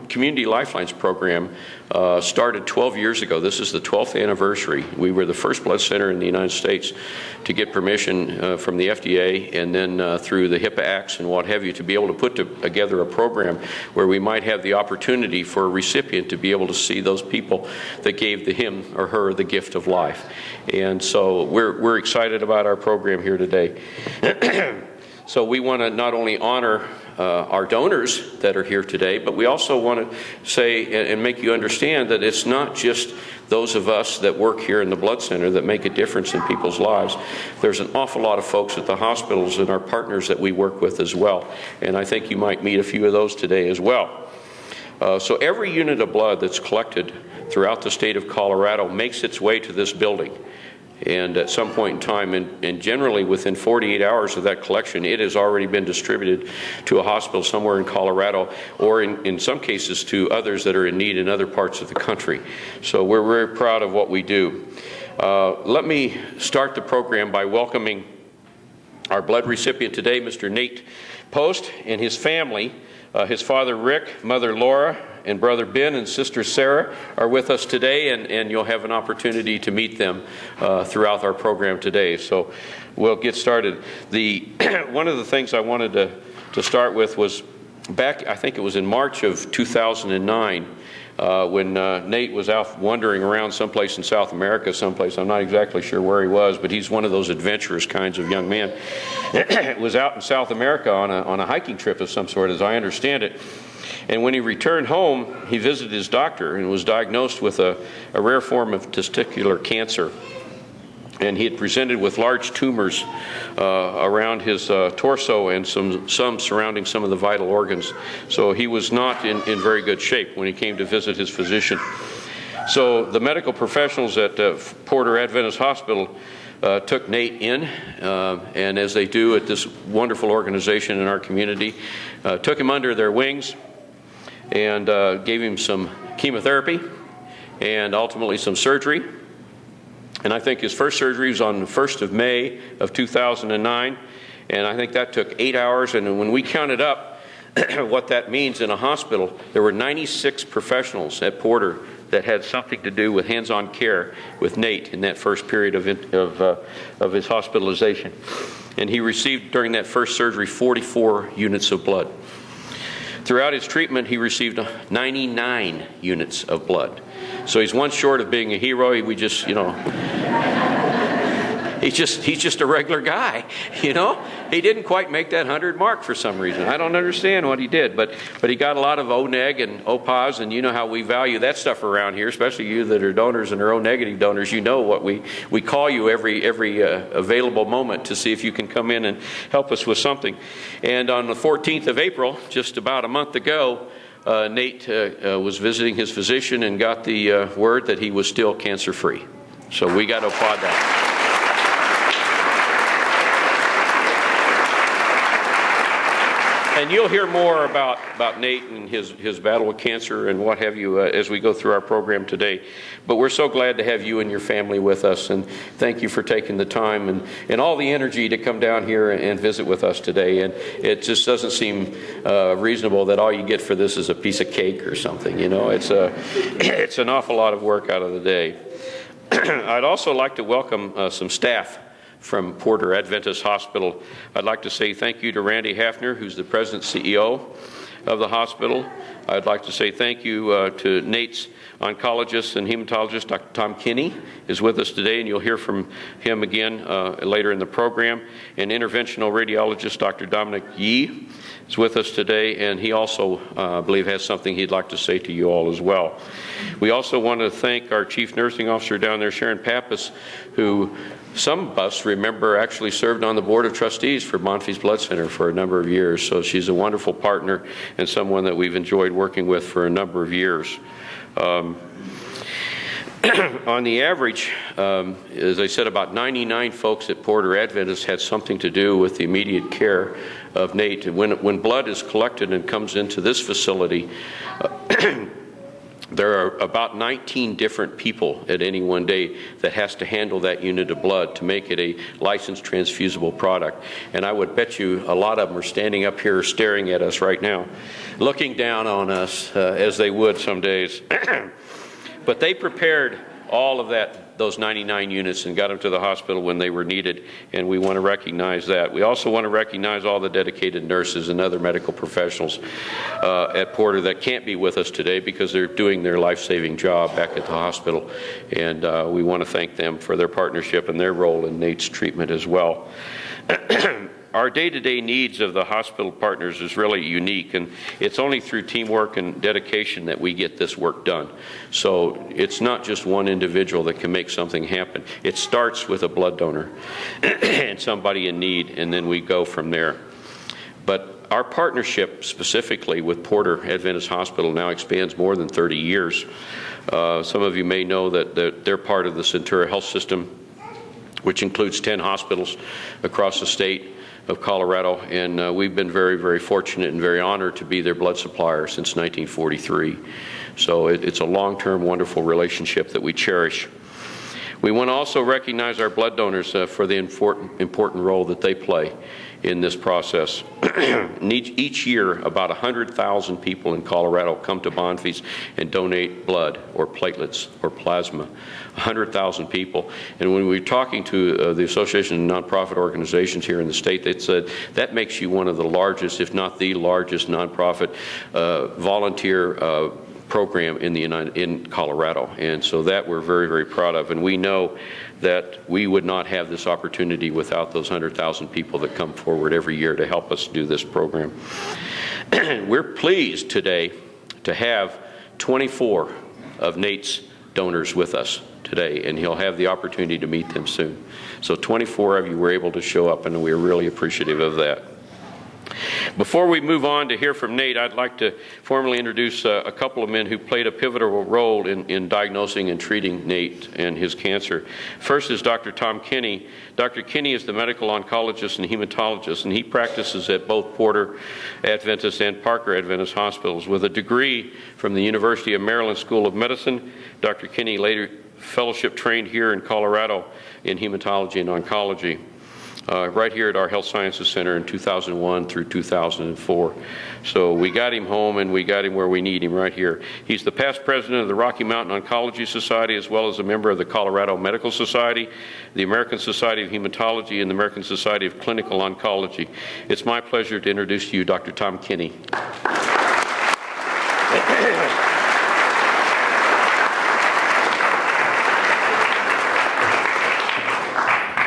Community Lifelines program started 12 years ago. This is the 12th anniversary. We were the first blood center in the United States to get permission from the FDA and then through the HIPAA acts and what have you to be able to put together a program where we might have the opportunity for a recipient to be able to see those people that gave him or her the gift of life. And so we're excited about our program here today. So we want to not only honor our donors that are here today, but we also want to say and make you understand that it's not just those of us that work here in the Blood Center that make a difference in people's lives. There's an awful lot of folks at the hospitals and our partners that we work with as well. And I think you might meet a few of those today as well. So every unit of blood that's collected throughout the state of Colorado makes its way to this building. And at some point in time, and generally within 48 hours of that collection, it has already been distributed to a hospital somewhere in Colorado, or in some cases to others that are in need in other parts of the country. So we're very proud of what we do. Let me start the program by welcoming our blood recipient today, Mr. Nate Post, and his family. His father Rick, mother Laura, and brother Ben and sister Sarah are with us today, and you'll have an opportunity to meet them throughout our program today. So we'll get started. One of the things I wanted to start with was back, I think it was in March of 2009, when Nate was out wandering around someplace in South America, someplace, I'm not exactly sure where he was, but he's one of those adventurous kinds of young men. Was out in South America on a hiking trip of some sort, as I understand it. And when he returned home, he visited his doctor and was diagnosed with a rare form of testicular cancer. And he had presented with large tumors around his torso and some surrounding some of the vital organs. So he was not in very good shape when he came to visit his physician. So the medical professionals at Porter Adventist Hospital took Nate in, and as they do at this wonderful organization in our community, took him under their wings and gave him some chemotherapy and ultimately some surgery. And I think his first surgery was on the 1st of May of 2009, and I think that took 8 hours. And when we counted up what that means in a hospital, there were 96 professionals at Porter that had something to do with hands-on care with Nate in that first period of his hospitalization. And he received during that first surgery 44 units of blood. Throughout his treatment, he received 99 units of blood. So he's one short of being a hero. He's just a regular guy, you know. He didn't quite make that 100 mark for some reason. I don't understand what he did, but he got a lot of O-neg and O-pos, and you know how we value that stuff around here, especially you that are donors and are O-negative donors. You know what we call you every available moment to see if you can come in and help us with something. And on the 14th of April, just about a month ago, Nate was visiting his physician and got the word that he was still cancer-free. So we got to applaud that. And you'll hear more about Nate and his battle with cancer and what have you as we go through our program today. But we're so glad to have you and your family with us, and thank you for taking the time and all the energy to come down here and visit with us today. And it just doesn't seem reasonable that all you get for this is a piece of cake or something. You know, it's an awful lot of work out of the day. I'd also like to welcome some staff from Porter Adventist Hospital. I'd like to say thank you to Randy Hafner, who's the president CEO of the hospital. I'd like to say thank you to Nate's oncologist and hematologist, Dr. Tom Kinney, is with us today, and you'll hear from him again later in the program. And interventional radiologist, Dr. Dominic Yee, is with us today, and he also, I believe, has something he'd like to say to you all as well. We also want to thank our chief nursing officer down there, Sharon Pappas, who some of us remember actually served on the board of trustees for Bonfils Blood Center for a number of years. So she's a wonderful partner and someone that we've enjoyed working with for a number of years. On the average, as I said, about 99 folks at Porter Adventist had something to do with the immediate care of Nate. When blood is collected and comes into this facility, There are about 19 different people at any one day that has to handle that unit of blood to make it a licensed transfusible product. And I would bet you a lot of them are standing up here staring at us right now, looking down on us as they would some days. But they prepared all of those 99 units and got them to the hospital when they were needed, and we want to recognize that. We also want to recognize all the dedicated nurses and other medical professionals at Porter that can't be with us today because they're doing their life-saving job back at the hospital, and we want to thank them for their partnership and their role in Nate's treatment as well. Our day-to-day needs of the hospital partners is really unique, and it's only through teamwork and dedication that we get this work done. So it's not just one individual that can make something happen. It starts with a blood donor and somebody in need, and then we go from there. But our partnership specifically with Porter Adventist Hospital now expands more than 30 years. Some of you may know that they're part of the Centura Health System, which includes 10 hospitals across the state of Colorado, and we've been very, very fortunate and very honored to be their blood supplier since 1943. So it's a long-term, wonderful relationship that we cherish. We want to also recognize our blood donors for the important role that they play in this process. Each year, about 100,000 people in Colorado come to Bonfils and donate blood or platelets or plasma. 100,000 people. And when we were talking to the Association of Nonprofit Organizations here in the state, they said that makes you one of the largest, if not the largest, nonprofit volunteer program in Colorado. And so that we're very, very proud of. And we know that we would not have this opportunity without those 100,000 people that come forward every year to help us do this program. We're pleased today to have 24 of Nate's donors with us today, and he'll have the opportunity to meet them soon. So 24 of you were able to show up, and we're really appreciative of that. Before we move on to hear from Nate, I'd like to formally introduce a couple of men who played a pivotal role in diagnosing and treating Nate and his cancer. First is Dr. Tom Kinney. Dr. Kinney is the medical oncologist and hematologist, and he practices at both Porter Adventist and Parker Adventist hospitals. With a degree from the University of Maryland School of Medicine, Dr. Kinney later fellowship trained here in Colorado in hematology and oncology. Right here at our Health Sciences Center in 2001 through 2004. So we got him home, and we got him where we need him, right here. He's the past president of the Rocky Mountain Oncology Society, as well as a member of the Colorado Medical Society, the American Society of Hematology, and the American Society of Clinical Oncology. It's my pleasure to introduce to you Dr. Tom Kinney.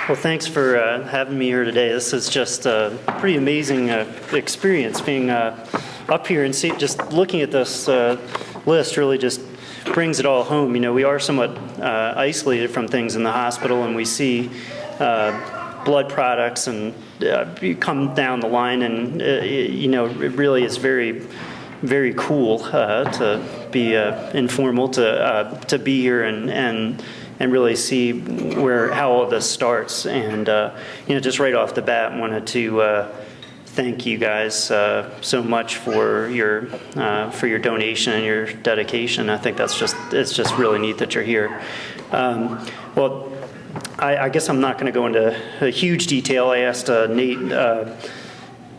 Well, thanks for having me here today. This is just a pretty amazing experience being up here and just looking at this list really just brings it all home. You know, we are somewhat isolated from things in the hospital, and we see blood products and you come down the line, and you know, it really is very, very cool to be informal, to be here and really see how all of this starts. And you know, just right off the bat, wanted to thank you guys so much for your donation and your dedication. I think it's just really neat that you're here. Well, I guess I'm not going to go into a huge detail. I asked Nate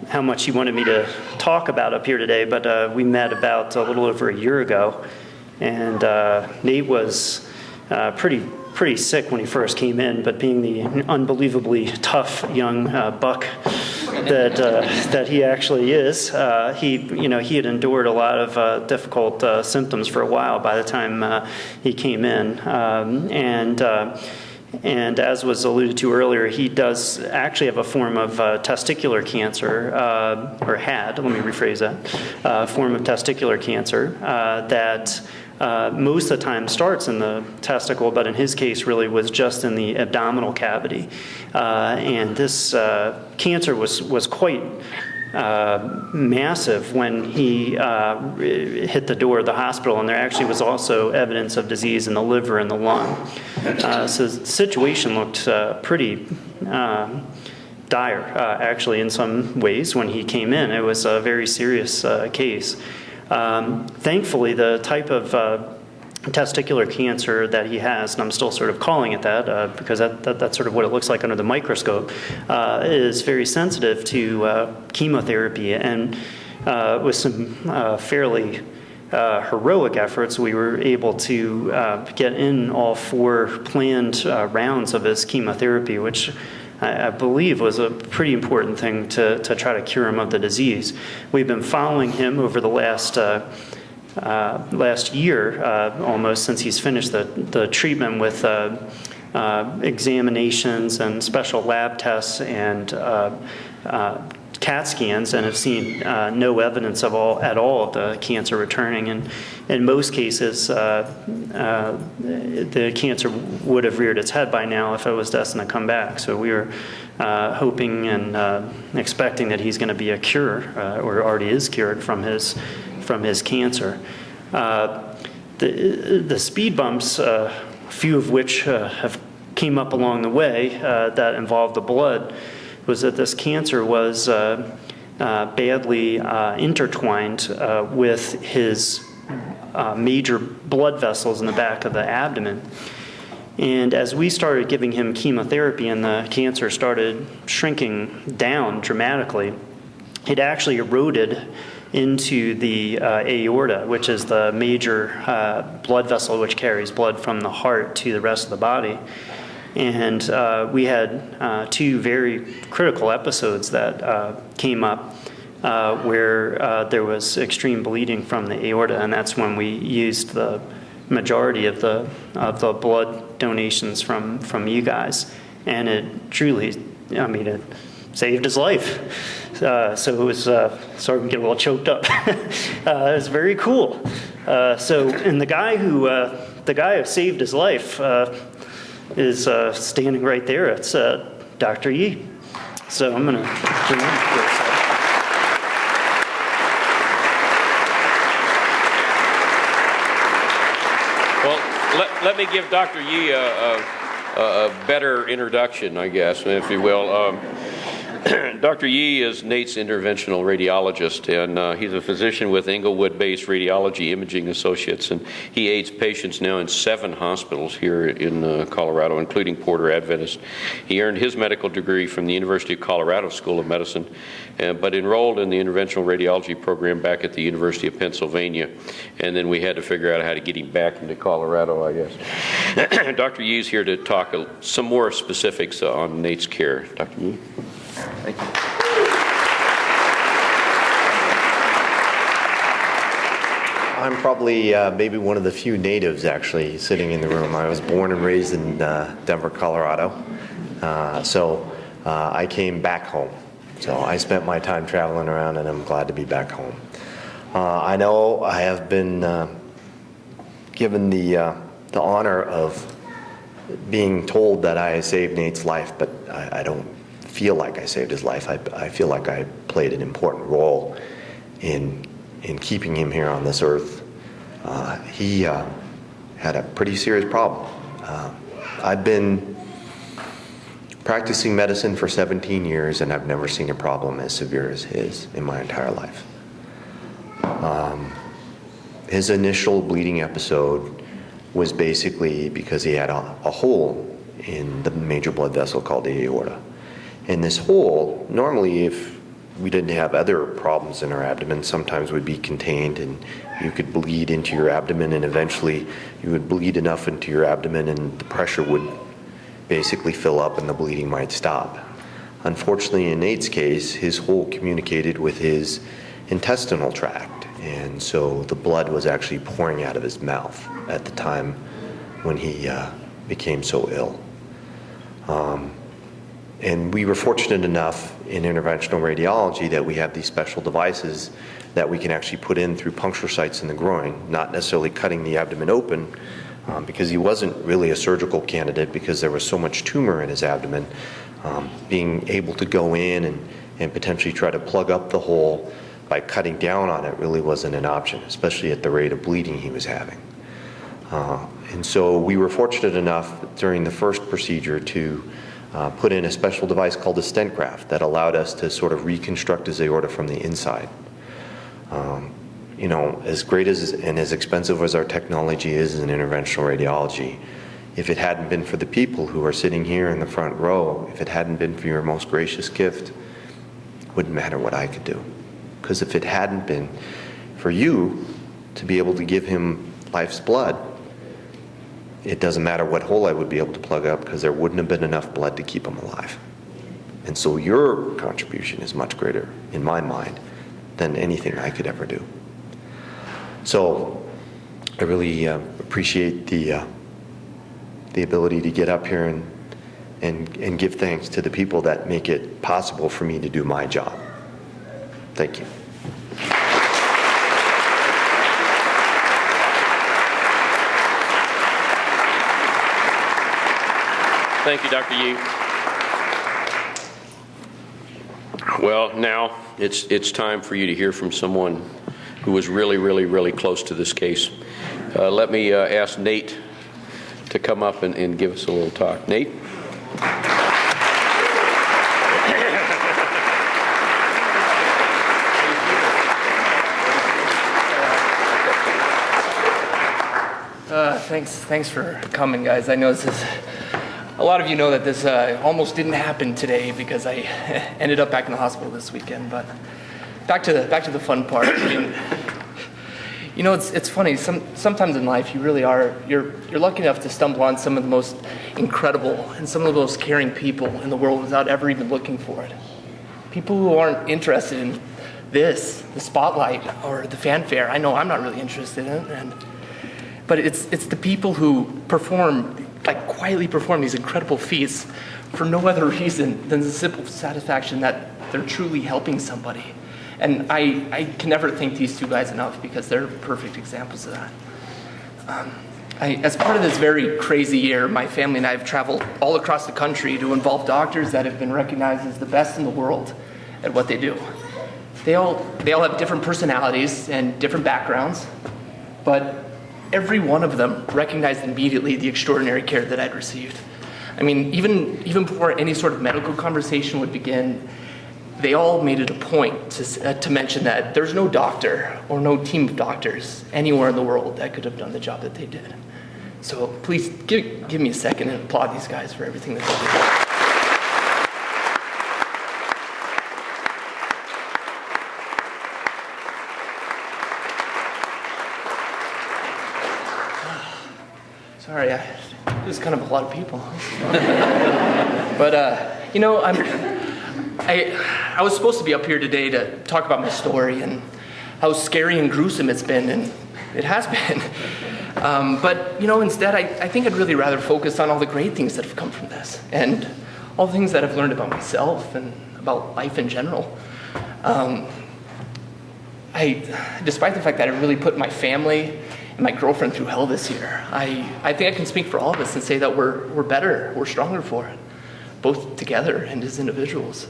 how much he wanted me to talk about up here today, but we met about a little over a year ago, and Nate was pretty sick when he first came in, but being the unbelievably tough young buck that he actually is, he had endured a lot of difficult symptoms for a while by the time he came in, and as was alluded to earlier, he does actually have a form of testicular cancer, or had, let me rephrase that, form of testicular cancer that most of the time starts in the testicle, but in his case really was just in the abdominal cavity. And this cancer was quite massive when he hit the door of the hospital, and there actually was also evidence of disease in the liver and the lung. So the situation looked pretty dire, actually, in some ways when he came in. It was a very serious case. Thankfully, the type of testicular cancer that he has, and I'm still sort of calling it that because that's sort of what it looks like under the microscope, is very sensitive to chemotherapy. And with some fairly heroic efforts, we were able to get in all 4 planned rounds of his chemotherapy, which I believe was a pretty important thing to try to cure him of the disease. We've been following him over the last year, almost, since he's finished the treatment with examinations and special lab tests and CAT scans, and have seen no evidence at all of the cancer returning. And in most cases, the cancer would have reared its head by now if it was destined to come back. So we were hoping and expecting that he's going to be a cure, or already is cured from his cancer. The speed bumps, a few of which have came up along the way that involved the blood, was that this cancer was badly intertwined with his major blood vessels in the back of the abdomen. And as we started giving him chemotherapy and the cancer started shrinking down dramatically, it actually eroded into the aorta, which is the major blood vessel which carries blood from the heart to the rest of the body. And we had 2 very critical episodes that came up where there was extreme bleeding from the aorta, and that's when we used the majority of the blood donations from you guys. And it truly, it saved his life. So it was, sorry to get a little choked up. It was very cool. And the guy who saved his life is standing right there. It's Dr. Yee. So I'm going to bring him for a second. Well, let me give Dr. Yee a better introduction, I guess, if you will. Dr. Yee is Nate's interventional radiologist, and he's a physician with Inglewood-based Radiology Imaging Associates, and he aids patients now in 7 hospitals here in Colorado, including Porter Adventist. He earned his medical degree from the University of Colorado School of Medicine, but enrolled in the interventional radiology program back at the University of Pennsylvania, and then we had to figure out how to get him back into Colorado, I guess. Dr. Yee is here to talk some more specifics on Nate's care. Dr. Yee? Thank you. I'm probably maybe one of the few natives actually sitting in the room. I was born and raised in Denver, Colorado. So I came back home. So I spent my time traveling around, and I'm glad to be back home. I know I have been given the honor of being told that I saved Nate's life, but I don't feel like I saved his life. I feel like I played an important role in keeping him here on this earth. He had a pretty serious problem. I've been practicing medicine for 17 years, and I've never seen a problem as severe as his in my entire life. His initial bleeding episode was basically because he had a hole in the major blood vessel called the aorta. And this hole, normally if we didn't have other problems in our abdomen, sometimes would be contained and you could bleed into your abdomen, and eventually you would bleed enough into your abdomen and the pressure would basically fill up and the bleeding might stop. Unfortunately, in Nate's case, his hole communicated with his intestinal tract, and so the blood was actually pouring out of his mouth at the time when he became so ill. And we were fortunate enough in interventional radiology that we have these special devices that we can actually put in through puncture sites in the groin, not necessarily cutting the abdomen open, because he wasn't really a surgical candidate because there was so much tumor in his abdomen. Being able to go in and potentially try to plug up the hole by cutting down on it really wasn't an option, especially at the rate of bleeding he was having. And so we were fortunate enough during the first procedure to put in a special device called a stent graft that allowed us to sort of reconstruct his aorta from the inside. as great as and as expensive as our technology is in interventional radiology, if it hadn't been for the people who are sitting here in the front row, if it hadn't been for your most gracious gift, it wouldn't matter what I could do. Because if it hadn't been for you to be able to give him life's blood, it doesn't matter what hole I would be able to plug up, because there wouldn't have been enough blood to keep him alive. And so your contribution is much greater, in my mind, than anything I could ever do. So I really appreciate the ability to get up here and give thanks to the people that make it possible for me to do my job. Thank you. Thank you, Dr. Yee. Well, now it's time for you to hear from someone who was really, really, really close to this case. Let me ask Nate to come up and give us a little talk. Nate? Thanks for coming, guys. I know this is, a lot of you know that this almost didn't happen today because I ended up back in the hospital this weekend. But back to the fun part. I mean, it's funny. Sometimes in life, you really are. You're lucky enough to stumble on some of the most incredible and some of the most caring people in the world without ever even looking for it. People who aren't interested in the spotlight or the fanfare. I know I'm not really interested in it, but it's the people who quietly perform these incredible feats for no other reason than the simple satisfaction that they're truly helping somebody. And I can never thank these two guys enough because they're perfect examples of that. As part of this very crazy year, my family and I have traveled all across the country to involve doctors that have been recognized as the best in the world at what they do. They all have different personalities and different backgrounds, but every one of them recognized immediately the extraordinary care that I'd received. I mean, even before any sort of medical conversation would begin, they all made it a point to mention that there's no doctor or no team of doctors anywhere in the world that could have done the job that they did. So please give me a second and applaud these guys for everything that they did. Sorry, it was kind of a lot of people. But, I was supposed to be up here today to talk about my story and how scary and gruesome it's been, and it has been. But instead, I think I'd really rather focus on all the great things that have come from this and all the things that I've learned about myself and about life in general. Despite the fact that I really put my family and my girlfriend through hell this year, I think I can speak for all of us and say that we're better, we're stronger for it, both together and as individuals.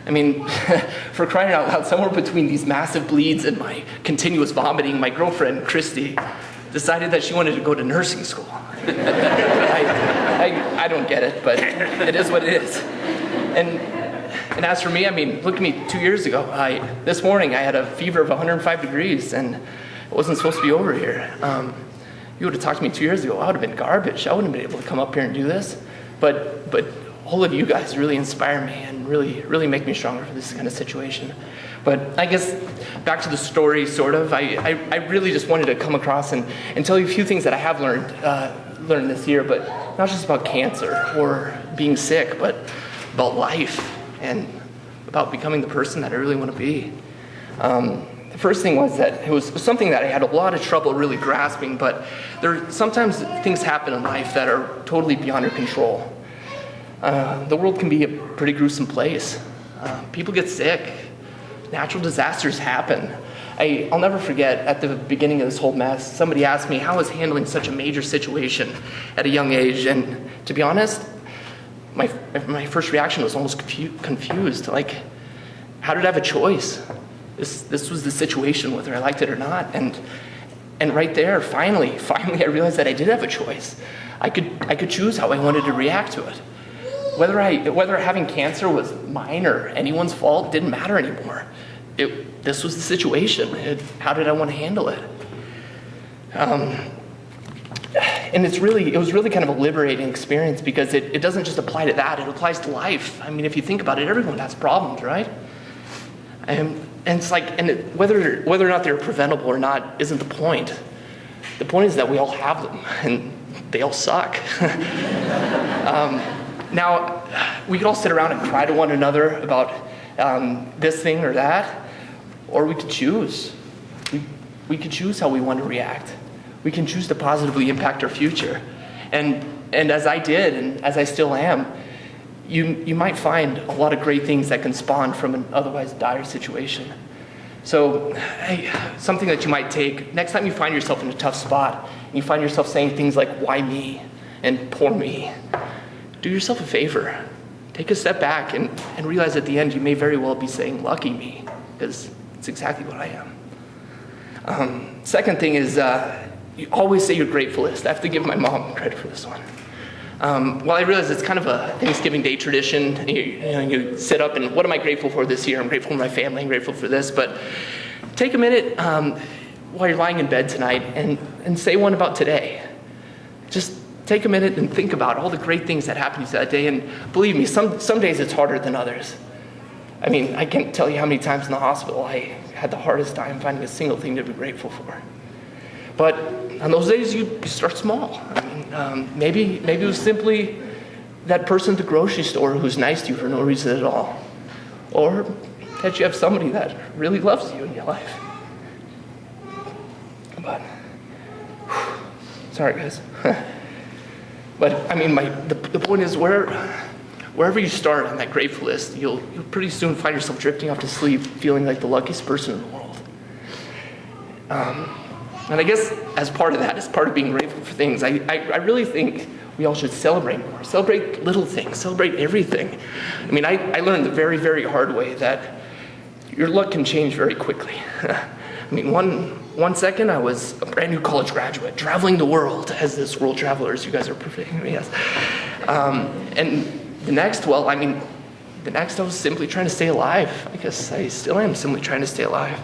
I mean, for crying out loud, somewhere between these massive bleeds and my continuous vomiting, my girlfriend, Christy, decided that she wanted to go to nursing school. I don't get it, but it is what it is. And as for me, I mean, look at me 2 years ago. This morning I had a fever of 105 degrees, and it wasn't supposed to be over here. You would have talked to me 2 years ago, I would have been garbage. I wouldn't have been able to come up here and do this. But all of you guys really inspire me and really make me stronger for this kind of situation. But I guess back to the story, sort of. I really just wanted to come across and tell you a few things that I have learned this year, but not just about cancer or being sick, but about life and about becoming the person that I really want to be. The first thing was that it was something that I had a lot of trouble really grasping, but sometimes things happen in life that are totally beyond your control. The world can be a pretty gruesome place. People get sick. Natural disasters happen. I'll never forget, at the beginning of this whole mess, somebody asked me how I was handling such a major situation at a young age, and to be honest, my first reaction was almost confused. Like, how did I have a choice? This was the situation, whether I liked it or not. And right there, finally, I realized that I did have a choice. I could choose how I wanted to react to it. Whether having cancer was mine or anyone's fault didn't matter anymore. this was the situation. How did I want to handle it? And it was really kind of a liberating experience because it doesn't just apply to that, it applies to life. I mean, if you think about it, everyone has problems, right? And it's like, whether or not they're preventable or not isn't the point. The point is that we all have them, and they all suck. Now, we could all sit around and cry to one another about this thing or that, or we could choose. We could choose how we want to react. We can choose to positively impact our future. And as I did, and as I still am, you might find a lot of great things that can spawn from an otherwise dire situation. So, something that you might take, next time you find yourself in a tough spot, and you find yourself saying things like, why me? And poor me. Do yourself a favor. Take a step back and realize at the end you may very well be saying, lucky me, because it's exactly what I am. Second thing is, you always say your grateful list. I have to give my mom credit for this one. Well, I realize it's kind of a Thanksgiving Day tradition. You sit up and, what am I grateful for this year? I'm grateful for my family, I'm grateful for this. But take a minute while you're lying in bed tonight and say one about today. Just take a minute and think about all the great things that happened to you that day. And believe me, some days it's harder than others. I mean, I can't tell you how many times in the hospital I had the hardest time finding a single thing to be grateful for. But on those days, you start small. I mean, maybe it was simply that person at the grocery store who's nice to you for no reason at all. Or that you have somebody that really loves you in your life. But, sorry guys. But I mean, the point is, wherever you start on that grateful list, you'll pretty soon find yourself drifting off to sleep, feeling like the luckiest person in the world. And I guess as part of that, as part of being grateful for things, I really think we all should celebrate more. Celebrate little things. Celebrate everything. I mean, I learned the very, very hard way that your luck can change very quickly. I mean, one second I was a brand new college graduate, traveling the world as this world traveler, as you guys are perfecting me, yes. And the next I was simply trying to stay alive. I guess I still am simply trying to stay alive.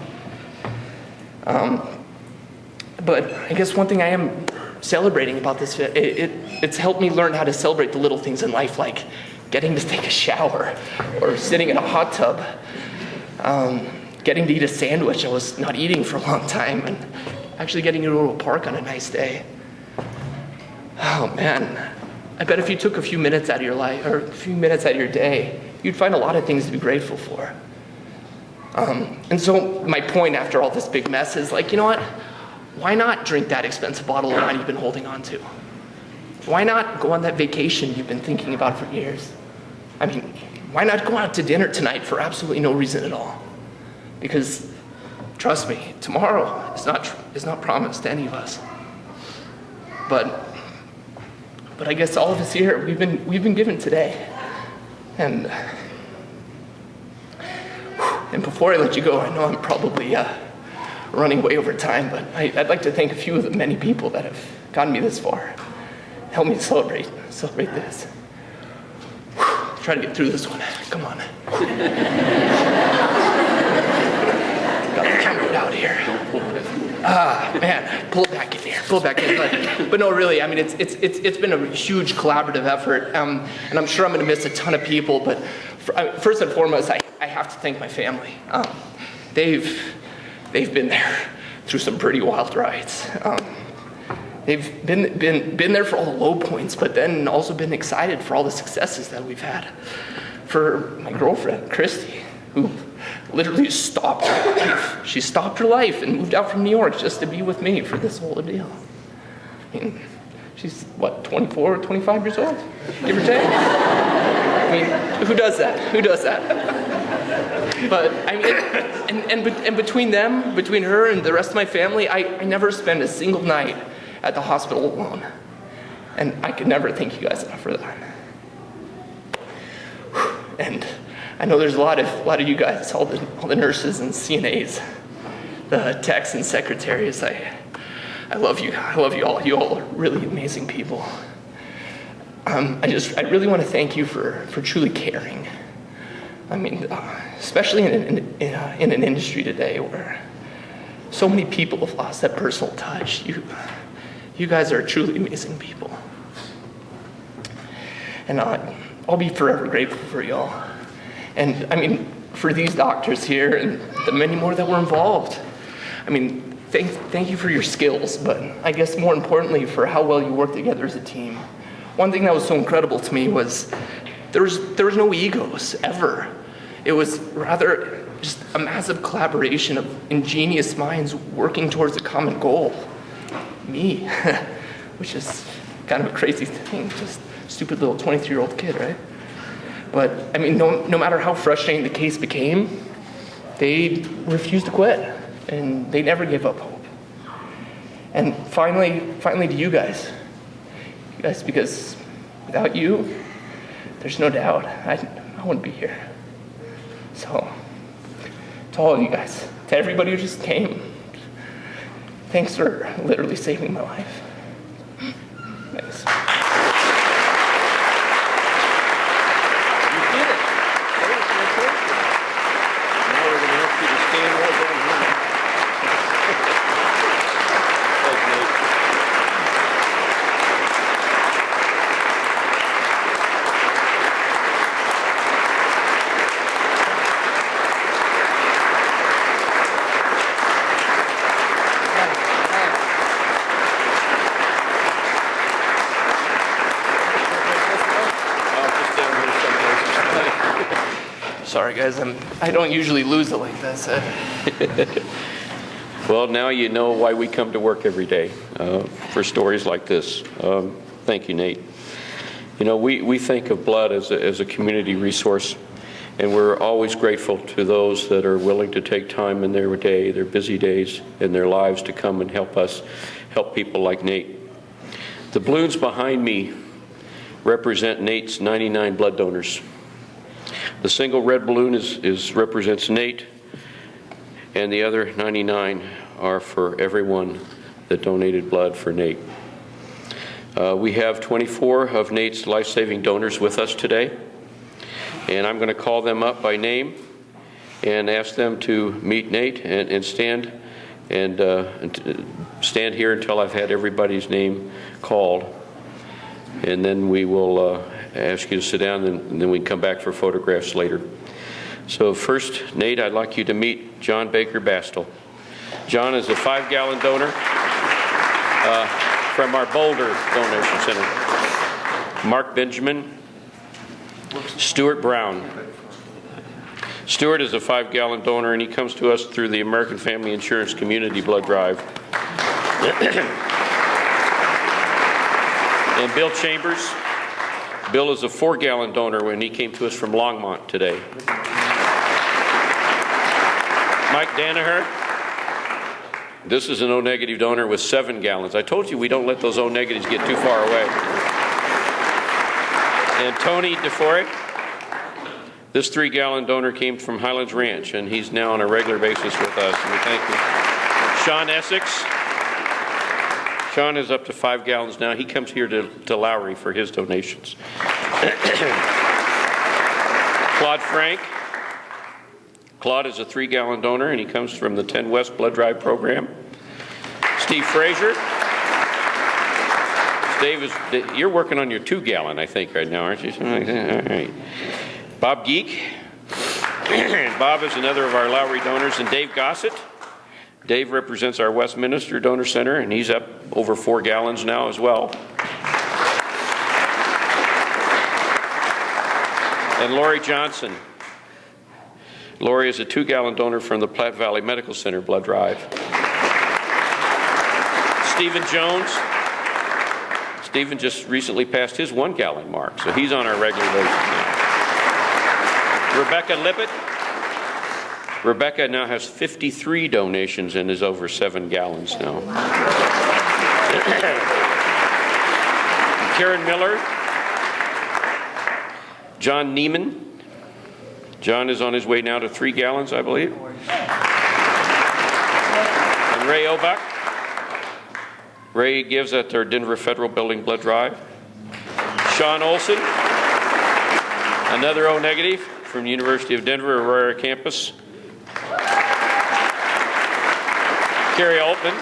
But I guess one thing I am celebrating about this, it's helped me learn how to celebrate the little things in life, like getting to take a shower, or sitting in a hot tub, getting to eat a sandwich I was not eating for a long time, and actually getting to go to a park on a nice day. Oh man, I bet if you took a few minutes out of your life, or a few minutes out of your day, you'd find a lot of things to be grateful for. And so my point after all this big mess is like, you know what? Why not drink that expensive bottle of wine you've been holding on to? Why not go on that vacation you've been thinking about for years? I mean, why not go out to dinner tonight for absolutely no reason at all? Because, trust me, tomorrow is not promised to any of us. But I guess all of us here, we've been given today. And before I let you go, I know I'm probably running way over time, but I'd like to thank a few of the many people that have gotten me this far. Help me celebrate this. Try to get through this one. Come on. Got the camera out here. Man, pull it back in here. Pull it back in. But no, really, I mean, it's been a huge collaborative effort, and I'm sure I'm going to miss a ton of people. But first and foremost, I have to thank my family. They've been there through some pretty wild rides. They've been there for all the low points, but then also been excited for all the successes that we've had. For my girlfriend, Christy, who literally stopped her life. She stopped her life and moved out from New York just to be with me for this whole ordeal. I mean, she's, 24 or 25 years old, give or take? I mean, who does that? But I mean, and between her and the rest of my family, I never spend a single night at the hospital alone. And I could never thank you guys enough for that. And I know there's a lot of you guys, all the nurses and CNAs, the techs and secretaries. I love you. I love you all. You all are really amazing people. I really want to thank you for truly caring. I mean, especially in an industry today where so many people have lost that personal touch. You guys are truly amazing people. And I'll be forever grateful for y'all. And I mean, for these doctors here and the many more that were involved. I mean, thank you for your skills, but I guess more importantly for how well you work together as a team. One thing that was so incredible to me was there was no egos ever. It was rather just a massive collaboration of ingenious minds working towards a common goal. Me, which is kind of a crazy thing, just stupid little 23-year-old kid, right? But I mean, no matter how frustrating the case became, they refused to quit, and they never gave up hope. And finally to you guys, because without you, there's no doubt I wouldn't be here. So, to all of you guys, to everybody who just came, thanks for literally saving my life. Thanks. Sorry guys, I don't usually lose it like this. Well, now you know why we come to work every day, for stories like this. Thank you, Nate. You know, we think of blood as a community resource, and we're always grateful to those that are willing to take time in their day, their busy days, in their lives to come and help us, help people like Nate. The balloons behind me represent Nate's 99 blood donors. The single red balloon represents Nate, and the other 99 are for everyone that donated blood for Nate. We have 24 of Nate's life-saving donors with us today, and I'm going to call them up by name and ask them to meet Nate and stand here until I've had everybody's name called, and then we will ask you to sit down, and then we can come back for photographs later. So first, Nate, I'd like you to meet John Baker Bastel. John is a 5-gallon donor from our Boulder Donation Center. Mark Benjamin, Stuart Brown. Stuart is a 5-gallon donor, and he comes to us through the American Family Insurance Community Blood Drive. And Bill Chambers. Bill is a 4-gallon donor when he came to us from Longmont today. Mike Danaher. This is an O-negative donor with 7 gallons. I told you we don't let those O-negatives get too far away. And Tony DeFore. This 3-gallon donor came from Highlands Ranch, and he's now on a regular basis with us, and we thank you. Sean Essex. Sean is up to 5 gallons now. He comes here to Lowry for his donations. Claude Frank. Claude is a 3-gallon donor, and he comes from the 10 West Blood Drive program. Steve Frazier. Dave, you're working on your 2-gallon, I think, right now, aren't you? Something like that. All right. Bob Geek. Bob is another of our Lowry donors, and Dave Gossett. Dave represents our Westminster Donor Center, and he's up over 4 gallons now as well. And Lori Johnson. Lori is a 2-gallon donor from the Platte Valley Medical Center Blood Drive. Stephen Jones. Stephen just recently passed his 1-gallon mark, so he's on our regular basis now. Rebecca Lippett. Rebecca now has 53 donations and is over 7 gallons now. Karen Miller. John Neiman. John is on his way now to 3 gallons, I believe. And Ray Obach. Ray gives at their Denver Federal Building Blood Drive. Sean Olson. Another O-negative. from the University of Denver, Aurora campus. Carrie Altman.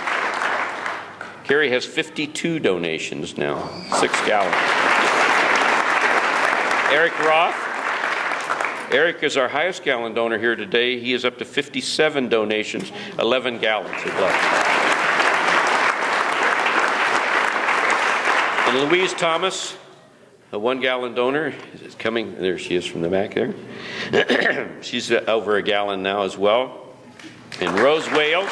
Carrie has 52 donations now, 6 gallons. Eric Roth. Eric is our highest gallon donor here today. He is up to 57 donations, 11 gallons of blood. And Louise Thomas, a 1 gallon donor, is coming. There she is from the back there. She's over a gallon now as well. And Rose Wales.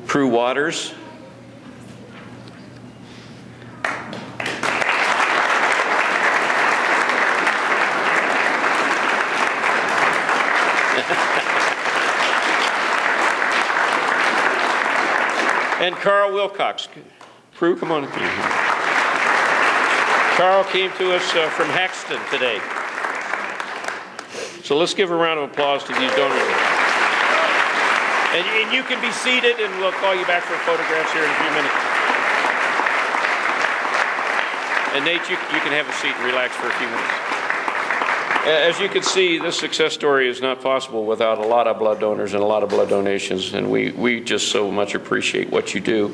Prue Waters. And Carl Wilcox. Prue, come on. Carl came to us from Haxton today. So let's give a round of applause to these donors. And you can be seated, and we'll call you back for photographs here in a few minutes. And Nate, you can have a seat and relax for a few minutes. As you can see, this success story is not possible without a lot of blood donors and a lot of blood donations, and we just so much appreciate what you do.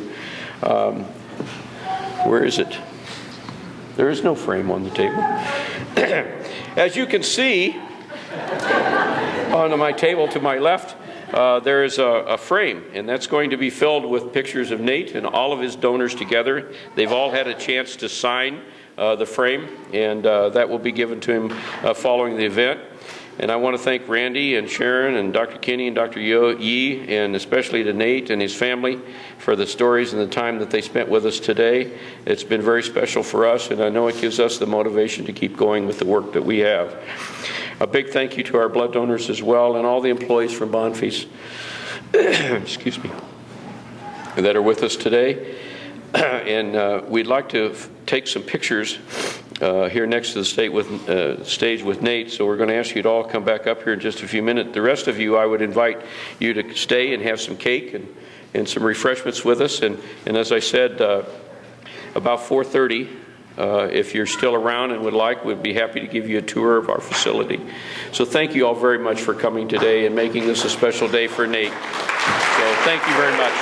Where is it? There is no frame on the table. As you can see, on my table to my left, there is a frame, and that's going to be filled with pictures of Nate and all of his donors together. They've all had a chance to sign the frame, and that will be given to him following the event. And I want to thank Randy and Sharon and Dr. Kinney and Dr. Yee, and especially to Nate and his family for the stories and the time that they spent with us today. It's been very special for us, and I know it gives us the motivation to keep going with the work that we have. A big thank you to our blood donors as well, and all the employees from Bonfils, excuse me, that are with us today. And we'd like to take some pictures here next to the stage with Nate, so we're going to ask you to all come back up here in just a few minutes. The rest of you, I would invite you to stay and have some cake and some refreshments with us. And as I said, about 4:30, if you're still around and would like, we'd be happy to give you a tour of our facility. So thank you all very much for coming today and making this a special day for Nate. So thank you very much.